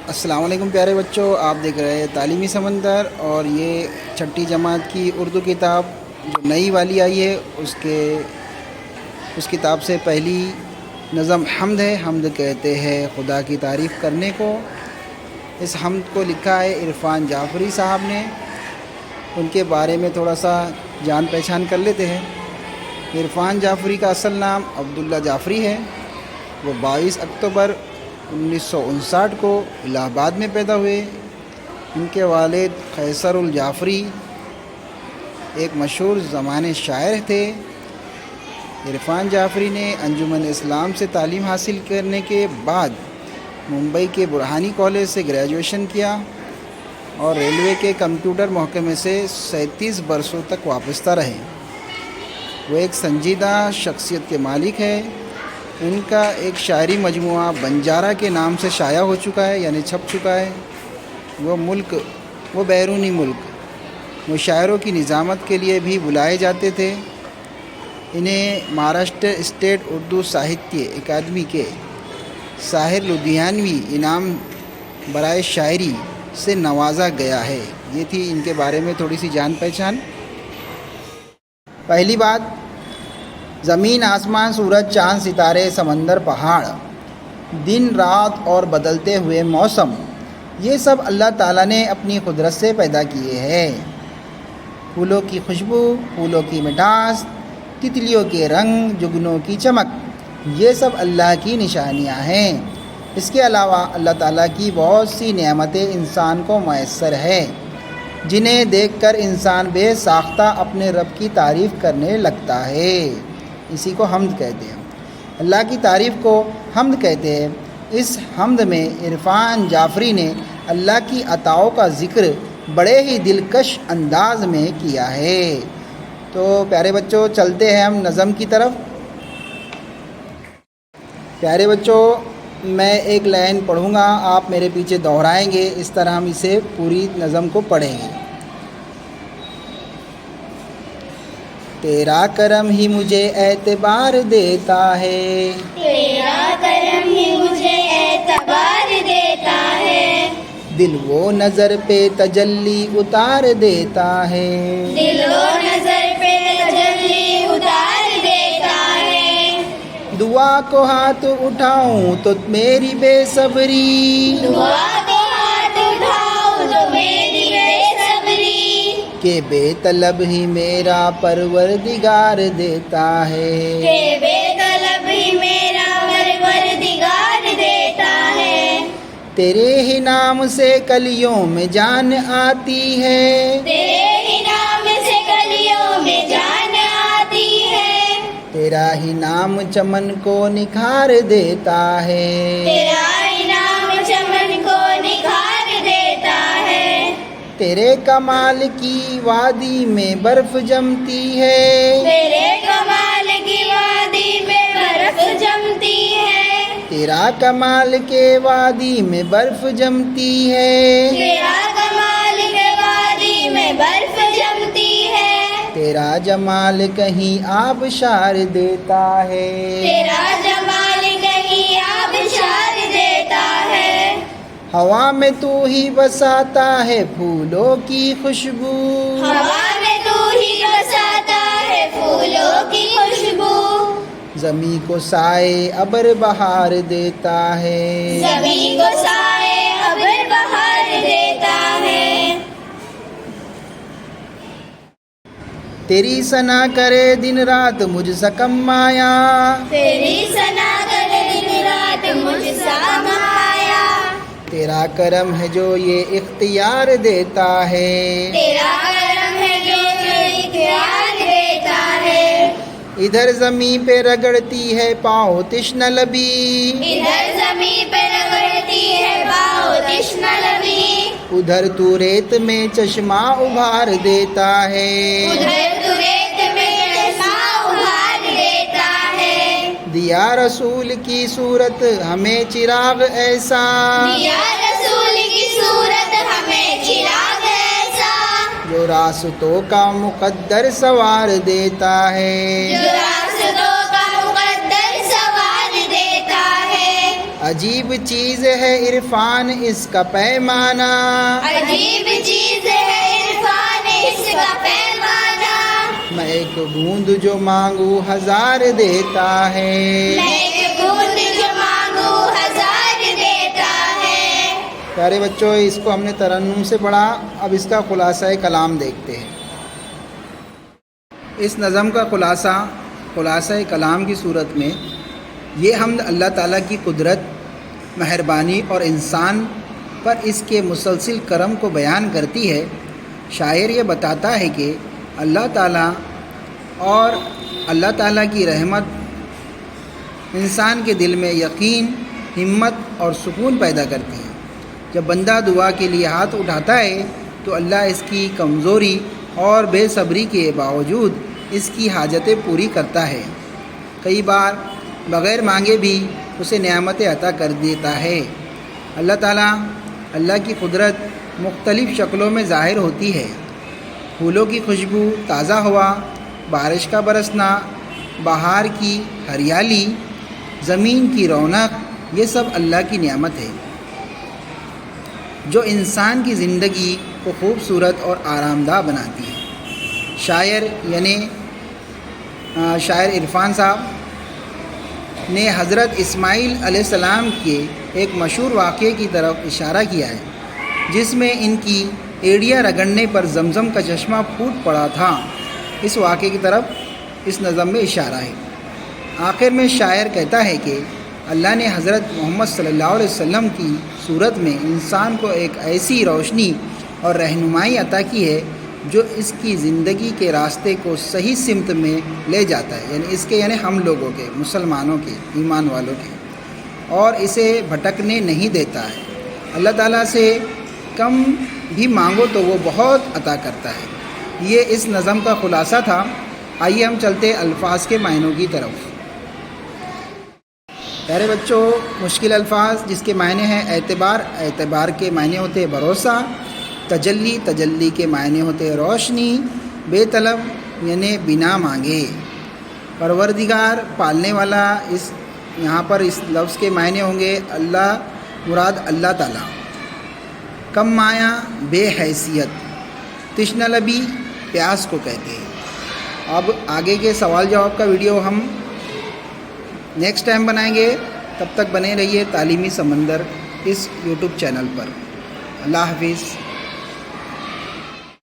السلام علیکم پیارے بچوں، آپ دیکھ رہے ہیں تعلیمی سمندر، اور یہ چھٹی جماعت کی اردو کتاب جو نئی والی آئی ہے اس کتاب سے پہلی نظم حمد ہے۔ حمد کہتے ہیں خدا کی تعریف کرنے کو۔ اس حمد کو لکھا ہے عرفان جعفری صاحب نے۔ ان کے بارے میں تھوڑا سا جان پہچان کر لیتے ہیں۔ عرفان جعفری کا اصل نام عبداللہ جعفری ہے۔ وہ 22 اکتوبر 1959 کو الہ آباد میں پیدا ہوئے۔ ان کے والد قیصر الجعفری ایک مشہور زمانے شاعر تھے۔ عرفان جعفری نے انجمن اسلام سے تعلیم حاصل کرنے کے بعد ممبئی کے برہانی کالج سے گریجویشن کیا اور ریلوے کے کمپیوٹر محکمے سے 37 برسوں تک وابستہ رہے۔ وہ ایک سنجیدہ شخصیت کے مالک ہیں۔ ان کا ایک شاعری مجموعہ بنجارہ کے نام سے شائع ہو چکا ہے، یعنی چھپ چکا ہے۔ وہ بیرونی ملک مشاعروں کی نظامت کے لیے بھی بلائے جاتے تھے۔ انہیں مہاراشٹر اسٹیٹ اردو ساہتیہ اکیڈمی کے ساحر لدھیانوی انعام برائے شاعری سے نوازا گیا ہے۔ یہ تھی ان کے بارے میں تھوڑی سی جان پہچان۔ پہلی بات، زمین، آسمان، سورج، چاند، ستارے، سمندر، پہاڑ، دن، رات اور بدلتے ہوئے موسم، یہ سب اللہ تعالیٰ نے اپنی قدرت سے پیدا کیے ہیں۔ پھولوں کی خوشبو، پھولوں کی مٹھاس، تتلیوں کے رنگ، جگنوں کی چمک، یہ سب اللہ کی نشانیاں ہیں۔ اس کے علاوہ اللہ تعالیٰ کی بہت سی نعمتیں انسان کو میسر ہیں، جنہیں دیکھ کر انسان بے ساختہ اپنے رب کی تعریف کرنے لگتا ہے۔ اسی کو حمد کہتے ہیں۔ اللہ کی تعریف کو حمد کہتے ہیں۔ اس حمد میں عرفان جعفری نے اللہ کی عطاؤں کا ذکر بڑے ہی دلکش انداز میں کیا ہے۔ تو پیارے بچوں، چلتے ہیں ہم نظم کی طرف۔ پیارے بچوں، میں ایک لائن پڑھوں گا، آپ میرے پیچھے دہرائیں گے، اس طرح ہم اسے پوری نظم کو پڑھیں گے۔ تیرا کرم ہی مجھے اعتبار دیتا ہے، تیرا کرم ہی مجھے اعتبار دیتا ہے، دل و نظر پہ تجلی اتار دیتا ہے، دل و نظر پہ تجلی اتار دیتا ہے، دعا کو ہاتھ اٹھاؤں تو میری بے صبری، دعا کو ہاتھ اٹھاؤ تو میری بے صبری، کہ بے طلب ہی میرا پروردگار دیتا ہے، کہ بے طلب ہی میرا پروردگار دیتا ہے، تیرے ہی نام سے کلیوں میں جان آتی ہے، تیرے ہی نام سے کلیوں میں جان آتی ہے، تیرا ہی نام چمن کو نکھار دیتا ہے، تیرا ہی نام چمن کو نکھار دیتا ہے، تیرے کمال کی وادی میں برف جمتی ہے، تیرے کمال کی وادی میں برف جمتی ہے، تیرا کمال کے وادی میں برف جمتی ہے، تیرا کمال کے وادی میں برف جمتی ہے، تیرا جمال کہیں آبشار دیتا ہے، تیرا جمال کہیں آبشار دیتا ہے، ہوا میں تو ہی بساتا ہے پھولوں کی خوشبو، ہوا میں تو ہی بساتا ہے پھولوں کی خوشبو، زمیں کو سائے ابر بہار دیتا ہے، زمین کو سائے ابر بہار دیتا ہے، تیری ثنا کرے دن رات مجھ سکم مایا، تیری ثنا کرے دن رات مجھ سا مایا، تیرا کرم ہے جو یہ اختیار دیتا ہے، تیرا کرم ہے جو اختیار دیتا ہے، ادھر زمین پہ رگڑتی ہے پاؤں تشنہ لبی، ادھر زمین پہ رگڑتی ہے پاؤں تشنہ لبی، ادھر تو ریت میں چشمہ ابھار دیتا ہے، ادھر تو ریت میں چشمہ ابھار دیتا ہے، دیا رسول کی صورت ہمیں چراغ ایسا، دیا رسول کی صورت ہمیں چراغ ایسا، جو راستوں کا مقدر سوار دیتا ہے، جو راستوں کا مقدر سوار دیتا ہے، عجیب چیز ہے عرفان اس کا پیمانہ، عجیب چیز ہے عرفان اس کا پیمانہ، میں ایک بوند جو مانگوں ہزار دیتا ہے، میں ایک بوند جو مانگوں ہزار دیتا ہے۔ پیارے بچوں، اس کو ہم نے ترنم سے پڑھا، اب اس کا خلاصہ کلام دیکھتے ہیں۔ اس نظم کا خلاصہ کلام کی صورت میں یہ حمد اللہ تعالیٰ کی قدرت، مہربانی اور انسان پر اس کے مسلسل کرم کو بیان کرتی ہے۔ شاعر یہ بتاتا ہے کہ اللہ تعالیٰ اور اللہ تعالیٰ کی رحمت انسان کے دل میں یقین، ہمت اور سکون پیدا کرتی ہے۔ جب بندہ دعا کے لیے ہاتھ اٹھاتا ہے تو اللہ اس کی کمزوری اور بے صبری کے باوجود اس کی حاجتیں پوری کرتا ہے۔ کئی بار بغیر مانگے بھی اسے نعمتیں عطا کر دیتا ہے۔ اللہ کی قدرت مختلف شکلوں میں ظاہر ہوتی ہے۔ پھولوں کی خوشبو، تازہ ہوا، بارش کا برسنا، بہار کی ہریالی، زمین کی رونق، یہ سب اللہ کی نعمت ہے جو انسان کی زندگی کو خوبصورت اور آرام دہ بناتی ہے۔ شاعر عرفان صاحب نے حضرت اسماعیل علیہ السلام کے ایک مشہور واقعے کی طرف اشارہ کیا ہے، جس میں ان کی ایڑیاں رگڑنے پر زمزم کا چشمہ پھوٹ پڑا تھا۔ اس واقعے کی طرف اس نظم میں اشارہ ہے۔ آخر میں شاعر کہتا ہے کہ اللہ نے حضرت محمد صلی اللہ علیہ وسلم کی صورت میں انسان کو ایک ایسی روشنی اور رہنمائی عطا کی ہے جو اس کی زندگی کے راستے کو صحیح سمت میں لے جاتا ہے، یعنی ہم لوگوں کے، مسلمانوں کے، ایمان والوں کے، اور اسے بھٹکنے نہیں دیتا ہے۔ اللہ تعالیٰ سے کم بھی مانگو تو وہ بہت عطا کرتا ہے۔ یہ اس نظم کا خلاصہ تھا۔ آئیے ہم چلتے الفاظ کے معنوں کی طرف۔ پیارے بچوں، مشکل الفاظ جس کے معنی ہیں اعتبار کے معنی ہوتے ہیں بھروسہ، تجلی کے معنی ہوتے ہیں روشنی، بے طلب یعنی بنا مانگے، پروردگار پالنے والا، یہاں پر اس لفظ کے معنی ہوں گے اللہ، مراد اللہ تعالیٰ، کم مایا بے حیثیت، تشنہ لبی پیاس کو کہتے ہیں۔ اب آگے کے سوال جواب کا ویڈیو ہم نیکسٹ ٹائم بنائیں گے، تب تک بنے رہیے تعلیمی سمندر اس یوٹیوب چینل پر۔ اللہ حافظ۔